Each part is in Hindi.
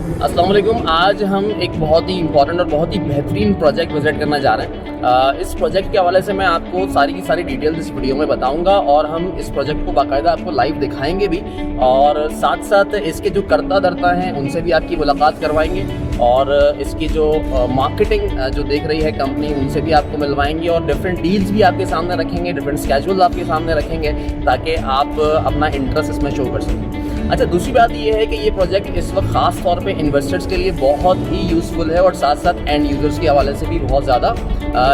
अस्सलाम वालेकुम। आज हम एक बहुत ही इंपॉर्टेंट और बहुत ही बेहतरीन प्रोजेक्ट विज़िट करना जा रहे हैं। इस प्रोजेक्ट के हवाले से मैं आपको सारी की सारी डिटेल्स इस वीडियो में बताऊंगा और हम इस प्रोजेक्ट को बाकायदा आपको लाइव दिखाएंगे भी, और साथ साथ इसके जो करता धरता हैं उनसे भी आपकी मुलाकात करवाएंगे, और इसकी जो मार्केटिंग जो देख रही है कंपनी उनसे भी आपको मिलवाएंगे, और डिफरेंट डील्स भी आपके सामने रखेंगे, डिफरेंट स्केड्यूल आपके सामने रखेंगे ताकि आप अपना इंटरेस्ट इसमें शो कर सकें। अच्छा, दूसरी बात ये है कि ये प्रोजेक्ट इस वक्त ख़ास तौर पे इन्वेस्टर्स के लिए बहुत ही यूज़फुल है, और साथ साथ एंड यूज़र्स के हवाले से भी बहुत ज़्यादा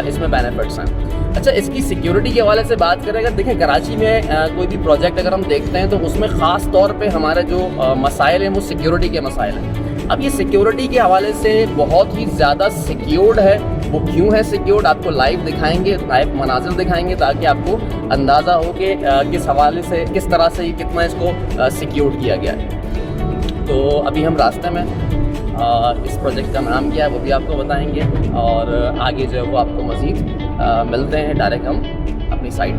इसमें बेनिफिट्स हैं। अच्छा, इसकी सिक्योरिटी के हवाले से बात करें, अगर देखें कराची में कोई भी प्रोजेक्ट अगर हम देखते हैं तो उसमें ख़ास तौर पे हमारे जो मसाइल हैं वो सिक्योरिटी के मसाइल हैं। अब ये सिक्योरिटी के हवाले से बहुत ही ज़्यादा सिक्योर्ड है। वो क्यों है सिक्योर्ड, आपको लाइव दिखाएंगे, लाइव मनाज़िर दिखाएंगे ताकि आपको अंदाज़ा हो कि किस हवाले से, किस तरह से कितना इसको सिक्योर्ड किया गया है। तो अभी हम रास्ते में, इस प्रोजेक्ट का नाम क्या है वो भी आपको बताएंगे, और आगे जो है वो आपको मज़ीद मिलते हैं डायरेक्ट हम अपनी साइट।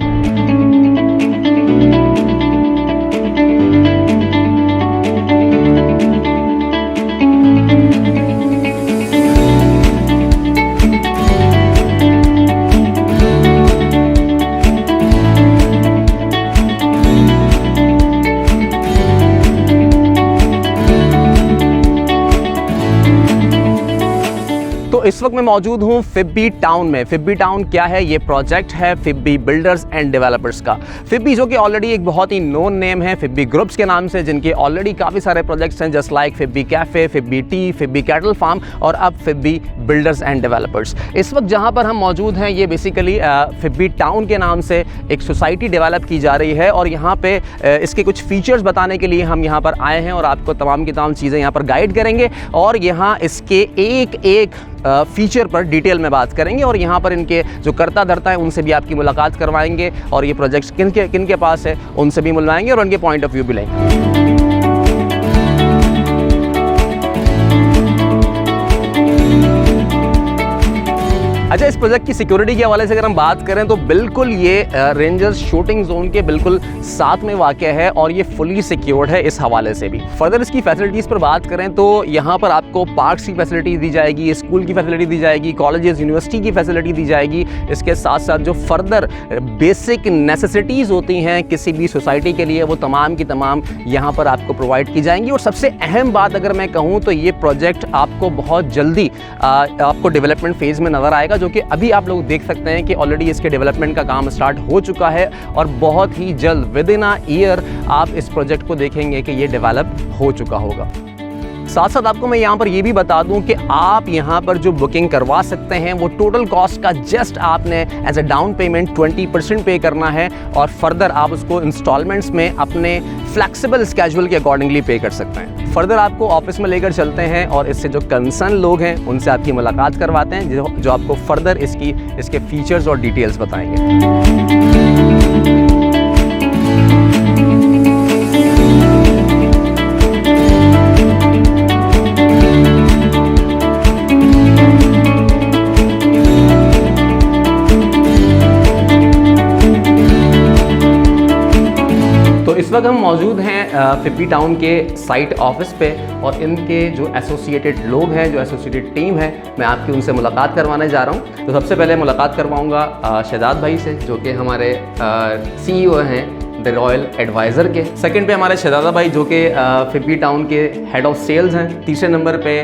तो इस वक्त मैं मौजूद हूँ फिब्बी टाउन में। फिब्बी टाउन क्या है? ये प्रोजेक्ट है फिब्बी बिल्डर्स एंड डेवलपर्स का। फिब्बी जो कि ऑलरेडी एक बहुत ही नोन नेम है फिब्बी ग्रुप्स के नाम से, जिनके ऑलरेडी काफ़ी सारे प्रोजेक्ट्स हैं, just like Fibbi cafe, Fibbi tea, Fibbi cattle farm, और अब फिब्बी बिल्डर्स एंड डेवलपर्स। इस वक्त जहाँ पर हम मौजूद हैं ये बेसिकली फिब्बी टाउन के नाम से एक सोसाइटी डेवलप की जा रही है, और यहाँ पे इसके कुछ फीचर्स बताने के लिए हम यहाँ पर आए हैं, और आपको तमाम की तमाम चीज़ें यहाँ पर गाइड करेंगे, और यहाँ इसके एक एक फीचर पर डिटेल में बात करेंगे, और यहाँ पर इनके जो करता धरता है उनसे भी आपकी मुलाकात करवाएंगे, और ये प्रोजेक्ट्स किन के पास है उनसे भी मिलवाएंगे और उनके पॉइंट ऑफ व्यू भी लेंगे। अच्छा, इस प्रोजेक्ट की सिक्योरिटी के हवाले से अगर हम बात करें तो बिल्कुल ये रेंजर्स शूटिंग जोन के बिल्कुल साथ में वाक़या है, और ये फुली सिक्योर्ड है इस हवाले से भी। फर्दर इसकी फैसिलिटीज़ पर बात करें तो यहाँ पर आपको पार्क्स की फैसिलिटी दी जाएगी, स्कूल की फैसिलिटी दी जाएगी, कॉलेजेस यूनिवर्सिटी की फैसिलिटी दी जाएगी। इसके साथ साथ जो फर्दर बेसिक नेसेसिटीज़ होती हैं किसी भी सोसाइटी के लिए, वो तमाम की तमाम यहाँ पर आपको प्रोवाइड की जाएंगी। और सबसे अहम बात अगर मैं कहूँ तो ये प्रोजेक्ट आपको बहुत जल्दी आपको डेवलपमेंट फेज़ में नज़र आएगा, जो कि अभी आप लोग देख सकते हैं कि ऑलरेडी इसके डेवलपमेंट का काम स्टार्ट हो चुका है, और बहुत ही जल्द विद इन अ ईयर आप इस प्रोजेक्ट को देखेंगे कि ये डेवलप हो चुका होगा। साथ साथ आपको मैं यहाँ पर ये भी बता दूं कि आप यहाँ पर जो बुकिंग करवा सकते हैं वो टोटल कॉस्ट का जस्ट आपने एज अ डाउन पेमेंट 20% पे करना है, और फर्दर आप उसको इंस्टॉलमेंट्स में अपने फ्लेक्सिबल स्केड्यूल के अकॉर्डिंगली पे कर सकते हैं। फर्दर आपको ऑफिस में लेकर चलते हैं, और इससे जो कंसर्न लोग हैं उनसे आपकी मुलाकात करवाते हैं, जो आपको फर्दर इसके फीचर्स और डिटेल्स बताएंगे। तो इस वक्त हम मौजूद हैं फिब्बी टाउन के साइट ऑफिस पे, और इनके जो एसोसिएटेड लोग हैं, जो एसोसिएटेड टीम है, मैं आपकी उनसे मुलाकात करवाने जा रहा हूं। तो सबसे पहले मुलाकात करवाऊंगा शहजाद भाई से, जो कि हमारे सीईओ हैं द रॉयल एडवाइज़र के। सेकंड पे हमारे शहजादा भाई, जो कि फिब्बी टाउन के हेड ऑफ सेल्स हैं। तीसरे नंबर पे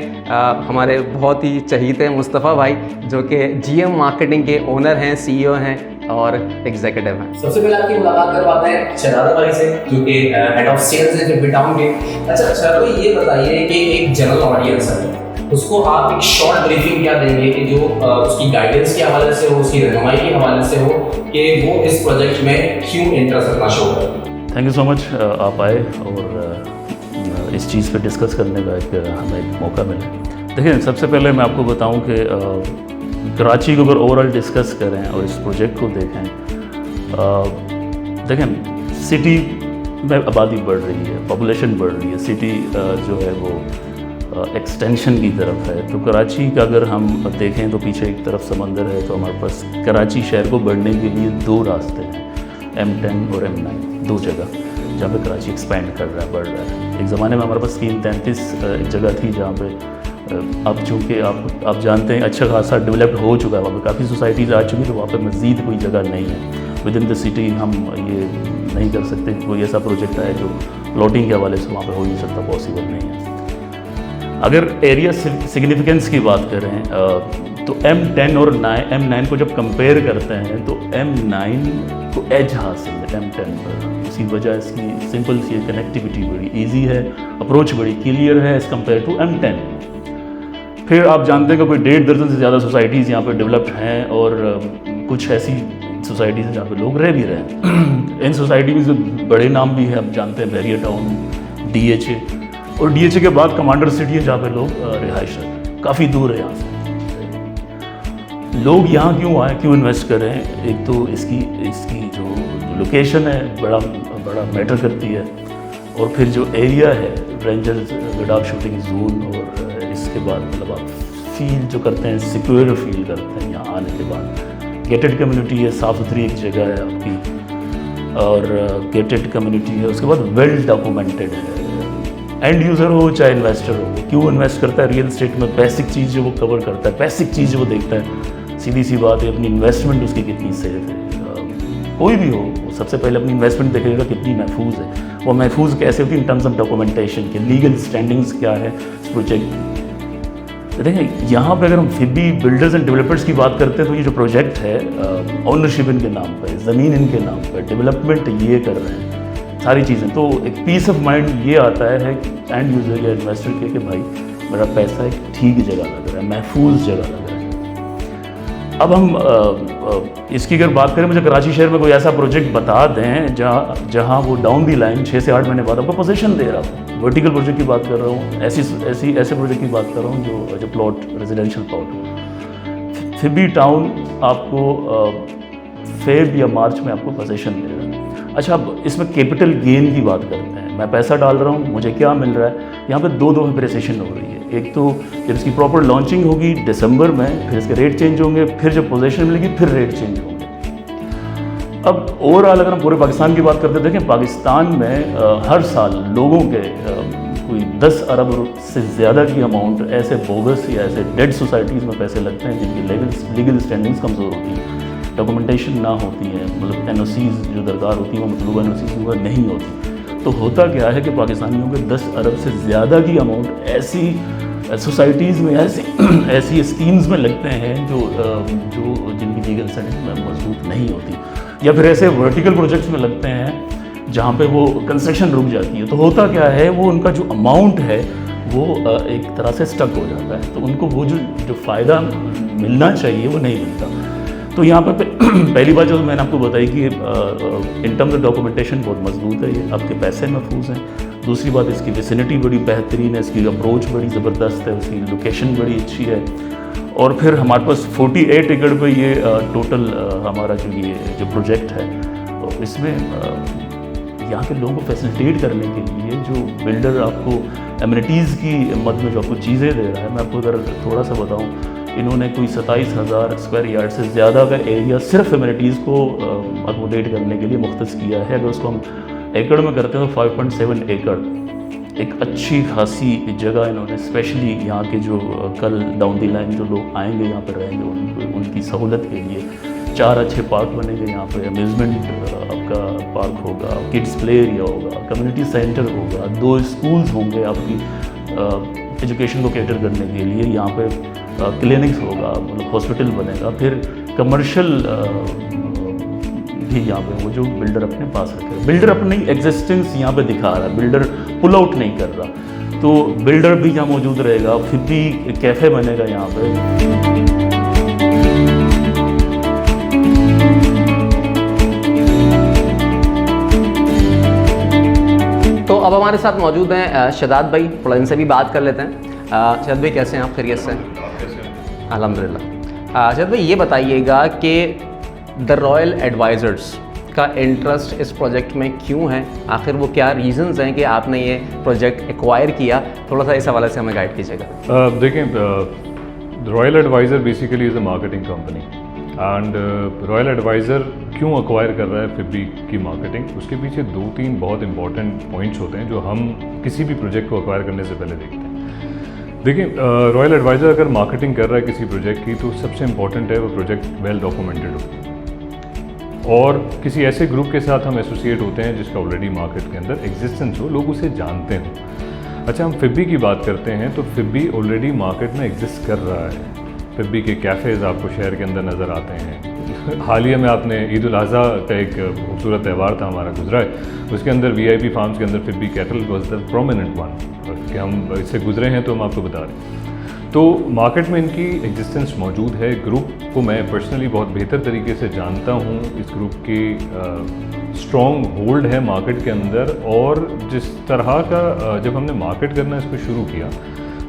हमारे बहुत ही चहीते मुस्तफ़ा भाई, जो कि जीएम मार्केटिंग के ओनर हैं, सीईओ हैं और एग्जीक्यूटिव हैं। सबसे पहले आपकी मुलाकात करवाते हैं शहजादा भाई से, जो कि हेड ऑफ सेल्स हैं फिब्बी टाउन के। अच्छा शहजादा भाई, ये बताइए कि एक जनरल ऑडियंस है, उसको आप एक शॉर्ट ब्रीफिंग क्या देंगे कि जो उसकी गाइडेंस के हवाले से हो, उसकी रहनुमाई के हवाले से हो, कि वो इस प्रोजेक्ट में क्यों इंटरेस्ट रखना शो करें। थैंक यू सो मच, आप आए और इस चीज़ पे डिस्कस करने का हमें एक मौका मिला। देखिए, सबसे पहले मैं आपको बताऊं कि कराची को अगर ओवरऑल डिस्कस करें और इस प्रोजेक्ट को देखें, देखें सिटी में आबादी बढ़ रही है, पॉपुलेशन बढ़ रही है, सिटी जो है वो एक्सटेंशन की तरफ है। तो कराची का अगर हम देखें तो पीछे एक तरफ समंदर है, तो हमारे पास कराची शहर को बढ़ने के लिए दो रास्ते हैं, M10 और M9, दो जगह। जहाँ पे कराची एक्सपैंड कर रहा है, बढ़ रहा है। एक ज़माने में हमारे पास 333 एक जगह थी जहाँ पे अब चूँकि आप जानते हैं अच्छा खासा डेवलप्ड हो चुका है, वहाँ पे काफ़ी सोसाइटीज़ आ चुकी, तो वहाँ पे मज़ीद कोई जगह नहीं है विद इन द सिटी। हम ये नहीं कर सकते कोई ऐसा प्रोजेक्ट है जो प्लॉटिंग के हवाले से वहाँ पे हो नहीं सकता, पॉसिबल नहीं है। अगर एरिया सिग्निफिकेंस की बात करें तो M10 और M9 को जब कंपेयर करते हैं तो M9 को एज हासिल है M10 पर। इसी वजह इसकी सिंपल सी कनेक्टिविटी बड़ी इजी है, अप्रोच बड़ी क्लियर है एज़ कम्पेयर टू M10। फिर आप जानते हैं कि कोई 1.5 दर्जन से ज़्यादा सोसाइटीज़ यहाँ पर डेवलप्ड हैं और कुछ ऐसी सोसाइटीज़ हैं जहाँ पे लोग रह भी रहे हैं। इन सोसाइटी में जो बड़े नाम भी हैं, आप जानते हैं बैरियर टाउन, DHA, और DHA के बाद कमांडर सिटी है जहाँ पे लोग रिहाइश रखते हैं, काफ़ी दूर है यहाँ से। लोग यहाँ क्यों आए, क्यों इन्वेस्ट करें? एक तो इसकी जो लोकेशन है बड़ा मैटर करती है, और फिर जो एरिया है रेंजर्स गडाफ शूटिंग जोन, और इसके बाद मतलब आप फील जो करते हैं सिक्योर फील करते हैं यहाँ आने के बाद। गेटेड कम्युनिटी है, साफ़ सुथरी एक जगह है आपकी, और गेटेड कम्युनिटी है, उसके बाद वेल डॉक्यूमेंटेड है। एंड यूज़र हो चाहे इन्वेस्टर हो, क्यों इन्वेस्ट करता है रियल इस्टेट में? बेसिक चीज़ जो वो कवर करता है, बेसिक चीज़ जो वो देखता है, सीधी सी बात है अपनी इन्वेस्टमेंट उसकी कितनी सेफ है। कोई भी हो सबसे पहले अपनी इन्वेस्टमेंट देखेगा कितनी महफूज है। वो महफूज कैसे होती है? इन टर्म्स ऑफ डॉक्यूमेंटेशन के, लीगल स्टैंडिंग्स क्या है इस प्रोजेक्ट। देखें यहाँ पे अगर हम फिर भी बिल्डर्स एंड डेवलपर्स की बात करते हैं तो ये जो प्रोजेक्ट है ओनरशिप इनके नाम पर, ज़मीन इनके नाम पर, डेवलपमेंट ये कर रहे हैं, सारी चीज़ें, तो एक पीस ऑफ माइंड ये आता है एंड यूज़र या इन्वेस्टर के कि भाई मेरा पैसा एक ठीक जगह लग रहा है, महफूज जगह लग रहा है। अब हम इसकी अगर बात करें, मुझे कराची शहर में कोई ऐसा प्रोजेक्ट बता दें जहाँ वो डाउन दी लाइन 6 से 8 महीने बाद आपको पोजीशन दे रहा हो। वर्टिकल प्रोजेक्ट की बात कर रहा हूँ, ऐसे प्रोजेक्ट की बात कर रहा हूँ जो प्लॉट रेजिडेंशियल प्लॉट हो। फिर भी टाउन आपको फेब या मार्च में आपको पोजीशन दे रहा है। अच्छा, अब इसमें कैपिटल गेन की बात करते हैं। मैं पैसा डाल रहा हूँ, मुझे क्या मिल रहा है? यहाँ पे दो अप्रिसिएशन हो रही है। एक तो जब इसकी प्रॉपर लॉन्चिंग होगी दिसंबर में, फिर इसके रेट चेंज होंगे, फिर जब पोजीशन मिलेगी फिर रेट चेंज होंगे। अब ओवरऑल अगर हम पूरे पाकिस्तान की बात करते देखें, पाकिस्तान में हर साल लोगों के कोई 10 अरब से ज़्यादा की अमाउंट ऐसे बोगस या ऐसे डेड सोसाइटीज़ में पैसे लगते हैं जिनकी लीगल स्टैंडिंग्स कमज़ोर होती हैं, डॉक्यूमेंटेशन ना होती है, मतलब NOCs जो दरकार होती हैं वो मतलूबा NOCs वो नहीं होती। तो होता क्या है कि पाकिस्तानियों के 10 अरब से ज़्यादा की अमाउंट ऐसी सोसाइटीज़ में ऐसी स्कीम्स में लगते हैं जो जिनकी लीगल स्टैंडिंग मजबूत नहीं होती, या फिर ऐसे वर्टिकल प्रोजेक्ट्स में लगते हैं जहाँ पे वो कंस्ट्रक्शन रुक जाती है। तो होता क्या है, वो उनका जो अमाउंट है वो एक तरह से स्टक हो जाता है, तो उनको वो जो फ़ायदा मिलना चाहिए वो नहीं मिलता। तो यहाँ पर पहली बात जो मैंने आपको बताई कि इन टर्म्स ऑफ डॉक्यूमेंटेशन बहुत मजबूत है, ये आपके पैसे महफूज हैं। दूसरी बात, इसकी विसिनिटी बड़ी बेहतरीन है, इसकी अप्रोच बड़ी ज़बरदस्त है, उसकी लोकेशन बड़ी अच्छी है। और फिर हमारे पास 48 एकड़ पे ये टोटल हमारा जो प्रोजेक्ट है, तो इसमें यहाँ के लोगों को फैसिलिटेट करने के लिए जो बिल्डर आपको एमिनिटीज़ की मद में जो आपको चीज़ें दे रहा है, मैं आपको अगर थोड़ा सा बताऊँ, इन्होंने कोई 27,000 स्क्वायर यार्ड से ज़्यादा का एरिया सिर्फ एमिनिटीज़ को अकोमोडेट करने के लिए मुख्तस किया है। अगर उसको हम एकड़ में करते हैं तो 5.7 एकड़ एक अच्छी खासी जगह इन्होंने स्पेशली यहाँ के जो कल डाउन दी लाइन जो लोग आएंगे यहाँ पर रहेंगे उनकी सहूलत के लिए 4 अच्छे पार्क बनेंगे। यहाँ पे अम्यूज़मेंट आपका पार्क होगा, किड्स प्ले एरिया होगा, कम्युनिटी सेंटर होगा, 2 स्कूल्स होंगे आपकी एजुकेशन को कैटर करने के लिए, यहाँ पे क्लिनिक्स होगा, मतलब हॉस्पिटल बनेगा, फिर कमर्शियल भी यहाँ पे वो जो बिल्डर अपने पास रखे, बिल्डर अपनी एग्जिस्टेंस यहाँ पे दिखा रहा है, बिल्डर पुल आउट नहीं कर रहा, तो बिल्डर भी यहाँ मौजूद रहेगा, फिर भी कैफ़े बनेगा यहाँ पे। तो अब हमारे साथ मौजूद हैं शदाद भाई, थोड़ा इनसे भी बात कर लेते हैं। शदाद भाई कैसे हैं आप? खैरियत से? अल्हम्दुलिल्लाह। शदाद भाई ये बताइएगा कि द रॉयल एडवाइज़र्स का इंटरेस्ट इस प्रोजेक्ट में क्यों है? आखिर वो क्या रीज़न्स हैं कि आपने ये प्रोजेक्ट एक्वायर किया? थोड़ा सा इस हवाले से हमें गाइड कीजिएगा। देखें, the royal advisor basically is a marketing company and royal advisor क्यों अक्वायर कर रहा है फिब्बी की मार्केटिंग, उसके पीछे 2-3 बहुत इंपॉर्टेंट पॉइंट्स होते हैं जो हम किसी भी प्रोजेक्ट को अक्वायर करने से पहले देखते हैं। देखिए, रॉयल एडवाइज़र अगर मार्केटिंग कर रहा है किसी प्रोजेक्ट की तो सबसे इम्पॉर्टेंट है वो प्रोजेक्ट वेल डॉक्यूमेंटेड हो और किसी ऐसे ग्रुप के साथ हम एसोसिएट होते हैं जिसका ऑलरेडी मार्केट के अंदर एग्जिस्टेंस हो, लोग उसे जानते हों। अच्छा, हम फिब्बी की बात करते हैं तो फिब्बी ऑलरेडी मार्केट में एग्जिस्ट कर रहा है। फिब्बी के कैफ़ेज़ आपको शहर के अंदर नज़र आते हैं। हालिया में आपने ईद उल अज़हा का एक खूबसूरत त्यौहार था हमारा गुजरा है, उसके अंदर VIP फार्म्स के अंदर Fibbi cattle was the prominent one, कि हम इससे गुजरे हैं तो हम आपको बता रहे हैं। तो मार्केट में इनकी एग्जिस्टेंस मौजूद है। ग्रुप को मैं पर्सनली बहुत बेहतर तरीके से जानता हूँ। इस ग्रुप की स्ट्रॉन्ग होल्ड है मार्केट के अंदर, और जिस तरह का जब हमने मार्केट करना इसको शुरू किया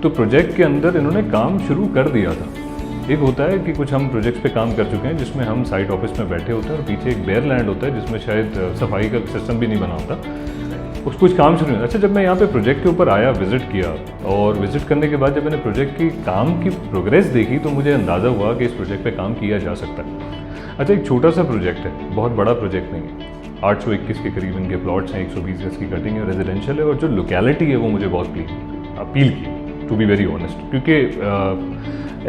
तो प्रोजेक्ट के अंदर इन्होंने काम शुरू कर दिया था। एक होता है कि कुछ हम प्रोजेक्ट्स पे काम कर चुके हैं जिसमें हम साइट ऑफिस में बैठे होते हैं और पीछे एक बेयर लैंड होता है जिसमें शायद सफाई का सिस्टम भी नहीं बना होता, कुछ काम शुरू नहीं। अच्छा, जब मैं यहाँ पे प्रोजेक्ट के ऊपर आया, विज़िट किया, और विज़िट करने के बाद जब मैंने प्रोजेक्ट की काम की प्रोग्रेस देखी तो मुझे अंदाज़ा हुआ कि इस प्रोजेक्ट पे काम किया जा सकता है। अच्छा, एक छोटा सा प्रोजेक्ट है, बहुत बड़ा प्रोजेक्ट नहीं है। 821 के करीब इनके प्लॉट्स हैं, 120 गज की कटिंग है, रेजिडेंशियल है, और जो लोकेलिटी है वो मुझे बहुत अपील की, टू बी वेरी ऑनेस्ट, क्योंकि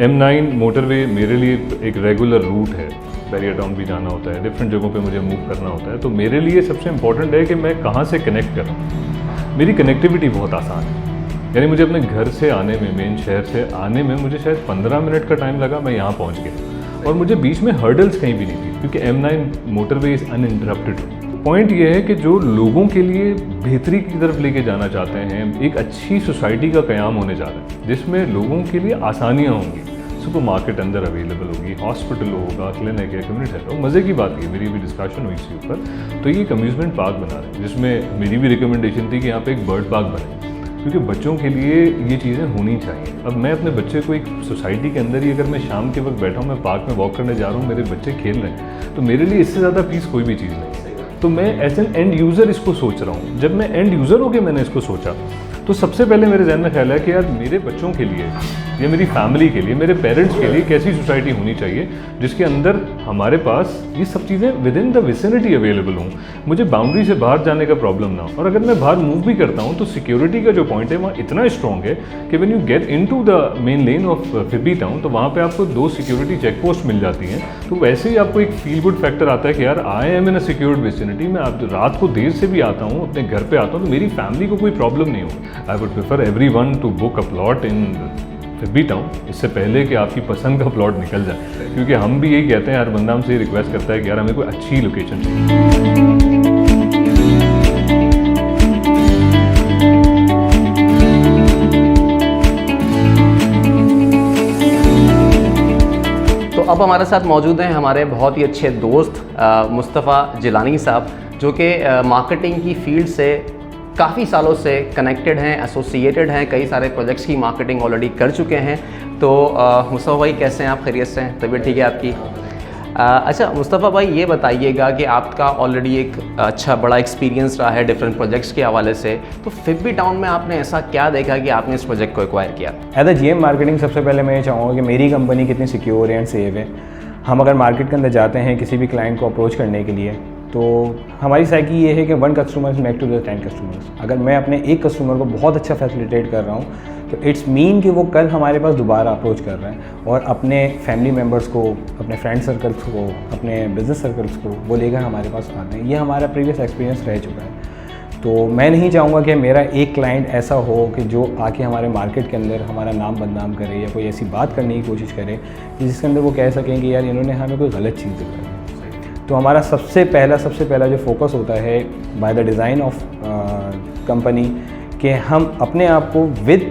M9 मोटरवे मेरे लिए एक रेगुलर रूट है। बैरियर टाउन भी जाना होता है, डिफरेंट जगहों पे मुझे मूव करना होता है, तो मेरे लिए सबसे इम्पॉर्टेंट है कि मैं कहाँ से कनेक्ट कर रहा हूँ। मेरी कनेक्टिविटी बहुत आसान है, यानी मुझे अपने घर से आने में, मेन शहर से आने में मुझे शायद 15 मिनट का टाइम लगा, मैं यहाँ पहुँच गया, और मुझे बीच में हर्डल्स कहीं भी नहीं थी क्योंकि M9 motorway is uninterrupted. Point ये है कि जो लोगों के लिए बेहतरी की तरफ लेके जाना चाहते हैं, एक अच्छी सोसाइटी का क़याम होने जा रहा है जिसमें लोगों के लिए आसानियाँ होंगी, सुपर मार्केट अंदर अवेलेबल होगी, हॉस्पिटल होगा, क्लिनिक है, कम्युनिटी है। तो मज़े की बात है, मेरी भी डिस्कशन हुई इसके ऊपर, तो ये एक अम्यूज़मेंट पार्क बना रहे हैं जिसमें मेरी भी रिकमेंडेशन थी कि यहाँ पे एक बर्ड पार्क बने, क्योंकि बच्चों के लिए ये चीज़ें होनी चाहिए। अब मैं अपने बच्चे को एक सोसाइटी के अंदर ही, अगर मैं शाम के वक्त बैठा हूँ, मैं पार्क में वॉक करने जा रहा हूँ, मेरे बच्चे खेल रहे हैं, तो मेरे लिए इससे ज़्यादा पीस कोई भी चीज़ नहीं। तो मैं एज एन एंड यूज़र इसको सोच रहा हूँ। जब मैं एंड यूज़र होकर मैंने इसको सोचा तो सबसे पहले मेरे जहन में ख्याल है कि यार मेरे बच्चों के लिए या मेरी फैमिली के लिए, मेरे पेरेंट्स के लिए कैसी सोसाइटी होनी चाहिए जिसके अंदर हमारे पास ये सब चीज़ें with in the vicinity available हों, मुझे बाउंड्री से बाहर जाने का प्रॉब्लम ना हो। और अगर मैं बाहर मूव भी करता हूँ तो सिक्योरिटी का जो पॉइंट है वहाँ इतना स्ट्रॉन्ग है कि when you get into the main lane of Fibbi town तो वहाँ पे आपको 2 सिक्योरिटी चेक पोस्ट मिल जाती हैं। तो वैसे ही आपको एक फील गुड फैक्टर आता है कि यार I am in a secured vicinity. मैं रात को देर से भी आता हूँ, अपने घर पे आता हूँ, तो मेरी फैमिली को कोई प्रॉब्लम नहीं हो। I would prefer everyone to book a plot in Fibbi town इससे पहले कि आपकी पसंद का प्लॉट निकल जाए, क्योंकि हम भी यही कहते हैं, हर बंदा हमसे रिक्वेस्ट करता है कि यार हमें कोई अच्छी लोकेशन चाहिए। तो अब हमारे साथ मौजूद हैं हमारे बहुत ही अच्छे दोस्त मुस्तफ़ा जिलानी साहब, जो कि मार्केटिंग की फील्ड से काफ़ी सालों से कनेक्टेड हैं, एसोसिएटेड हैं, कई सारे प्रोजेक्ट्स की मार्केटिंग ऑलरेडी कर चुके हैं। तो मुस्तफ़ा भाई कैसे हैं आप? खैरियत से हैं? तबीयत ठीक है आपकी? अच्छा मुस्तफ़ा भाई, ये बताइएगा कि आपका ऑलरेडी एक अच्छा बड़ा एक्सपीरियंस रहा है डिफरेंट प्रोजेक्ट्स के हवाले से, तो फिब्बी टाउन में आपने ऐसा क्या देखा कि आपने इस प्रोजेक्ट को एक्वायर किया? एज अ GM मार्केटिंग सबसे पहले मैं ये चाहूँगा कि मेरी कंपनी कितनी सिक्योर एंड सेफ है। हम अगर मार्केट के अंदर जाते हैं किसी भी क्लाइंट को अप्रोच करने के लिए, तो हमारी साइकी ये है कि 1 customer make to the 10 customers. अगर मैं अपने एक कस्टमर को बहुत अच्छा फैसिलिटेट कर रहा हूँ तो इट्स मीन कि वो कल हमारे पास दोबारा अप्रोच कर रहे हैं और अपने फैमिली मेम्बर्स को, अपने फ्रेंड सर्कल्स को, अपने बिजनेस सर्कल्स को वो लेकर हमारे पास आ रहे हैं। ये हमारा प्रीवियस एक्सपीरियंस रह चुका है। तो मैं नहीं चाहूँगा कि मेरा एक क्लाइंट ऐसा हो कि जो आके हमारे मार्केट के अंदर हमारा नाम बदनाम करे या कोई ऐसी बात करने की कोशिश करे जिसके अंदर वो कह सकें कि यार इन्होंने हमें कोई गलत चीज़ दिखाई। तो हमारा सबसे पहला जो फोकस होता है by the design of company कि हम अपने आप को विद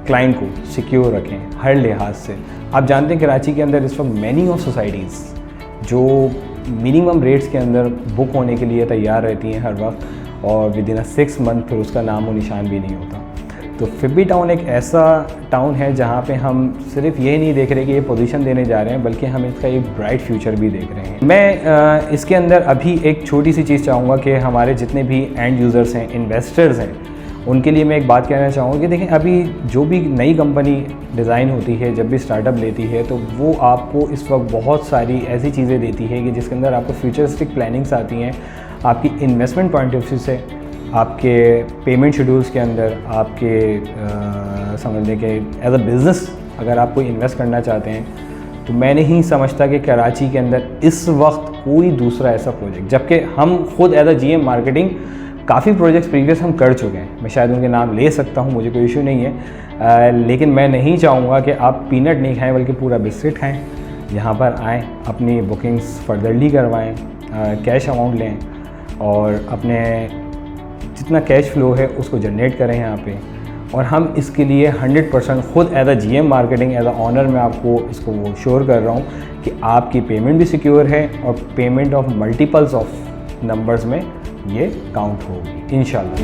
क्लाइंट को सिक्योर रखें हर लिहाज से। आप जानते हैं कराची के अंदर इस वक्त मैनी ऑफ सोसाइटीज़ जो मिनिमम रेट्स के अंदर बुक होने के लिए तैयार रहती हैं हर वक्त, और विद इन 6 मंथ फिर उसका नाम और निशान भी नहीं होता। तो फिब्बी टाउन एक ऐसा टाउन है जहाँ पे हम सिर्फ ये नहीं देख रहे कि ये पोजीशन देने जा रहे हैं, बल्कि हम इसका एक ब्राइट फ्यूचर भी देख रहे हैं। मैं इसके अंदर अभी एक छोटी सी चीज़ चाहूँगा कि हमारे जितने भी एंड यूज़र्स हैं, इन्वेस्टर्स हैं, उनके लिए मैं एक बात कहना चाहूँगा कि देखें, अभी जो भी नई कंपनी डिज़ाइन होती है, जब भी स्टार्टअप लेती है, तो वो आपको इस वक्त बहुत सारी ऐसी चीज़ें देती है कि जिसके अंदर आपको फ्यूचरिस्टिक प्लानिंग्स आती हैं, आपकी इन्वेस्टमेंट पॉइंट ऑफ व्यू से, आपके पेमेंट शेड्यूल्स के अंदर, आपके समझ लें कि एज अ बिज़नेस अगर आप कोई इन्वेस्ट करना चाहते हैं, तो मैं नहीं समझता कि कराची के अंदर इस वक्त कोई दूसरा ऐसा प्रोजेक्ट, जबकि हम खुद एज अ GM मार्केटिंग काफ़ी प्रोजेक्ट्स प्रीवियस हम कर चुके हैं, मैं शायद उनके नाम ले सकता हूं, मुझे कोई इशू नहीं है, लेकिन मैं नहीं चाहूँगा कि आप पीनट नहीं खाएं बल्कि पूरा बिस्किट खाएं। यहाँ पर आएँ, अपनी बुकिंग्स फर्दरली करवाएं, कैश अमाउंट लें और अपने जितना कैश फ्लो है उसको जनरेट करें यहाँ पे। और हम इसके लिए 100% खुद as a GM marketing as a owner मैं आपको इसको वो श्योर कर रहा हूँ कि आपकी पेमेंट भी सिक्योर है और payment of multiples of numbers में ये काउंट होगी इंशाल्लाह।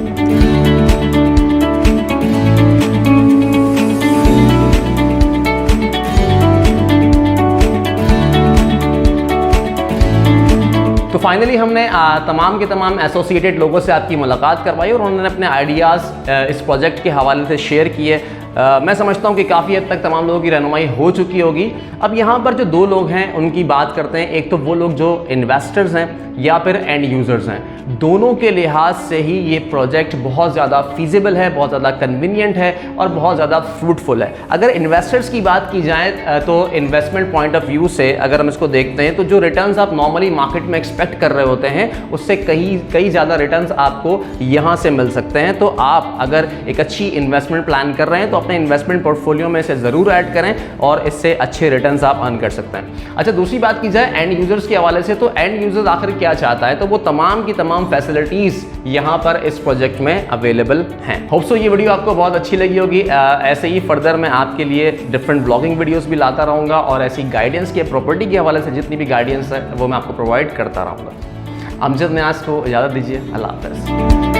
तो फाइनली हमने तमाम के तमाम एसोसिएटेड लोगों से आपकी मुलाकात करवाई और उन्होंने अपने आइडियाज़ इस प्रोजेक्ट के हवाले से शेयर किए। मैं समझता हूँ कि काफ़ी हद तक तमाम लोगों की रहनुमाई हो चुकी होगी। अब यहाँ पर जो दो लोग हैं उनकी बात करते हैं। एक तो वो लोग जो इन्वेस्टर्स हैं या फिर एंड यूज़र्स हैं। दोनों के लिहाज से ही ये प्रोजेक्ट बहुत ज़्यादा फीजिबल है, बहुत ज़्यादा कन्वीनियंट है और बहुत ज़्यादा फ्रूटफुल है। अगर इन्वेस्टर्स की बात की जाए तो इन्वेस्टमेंट पॉइंट ऑफ व्यू से अगर हम इसको देखते हैं तो जो रिटर्न्स आप नॉर्मली मार्केट में एक्सपेक्ट कर रहे होते हैं उससे कई ज़्यादा रिटर्न्स आपको यहाँ से मिल सकते हैं। तो आप अगर एक अच्छी इन्वेस्टमेंट प्लान कर रहे हैं तो अपने इन्वेस्टमेंट पोर्टफोलियो में इसे ज़रूर ऐड करें और इससे अच्छे रिटर्न्स आप अर्न कर सकते हैं। अच्छा, दूसरी बात की जाए एंड यूज़र्स के हवाले से, तो एंड यूज़र्स आखिर क्या चाहता है, तो वो तमाम की तमाम फैसिलिटीज़ यहाँ पर इस प्रोजेक्ट में अवेलेबल हैं। होप सो ये वीडियो आपको बहुत अच्छी लगी होगी। ऐसे ही फर्दर मैं आपके लिए डिफरेंट ब्लॉगिंग वीडियोस भी लाता रहूँगा और ऐसी गाइडेंस के प्रॉपर्टी के हवाले से जितनी भी गाइडेंस है वो मैं आपको प्रोवाइड करता रहूँगा। अमजद न्याज को इजाज़त दीजिए। अल्लाह हाफ़िज़।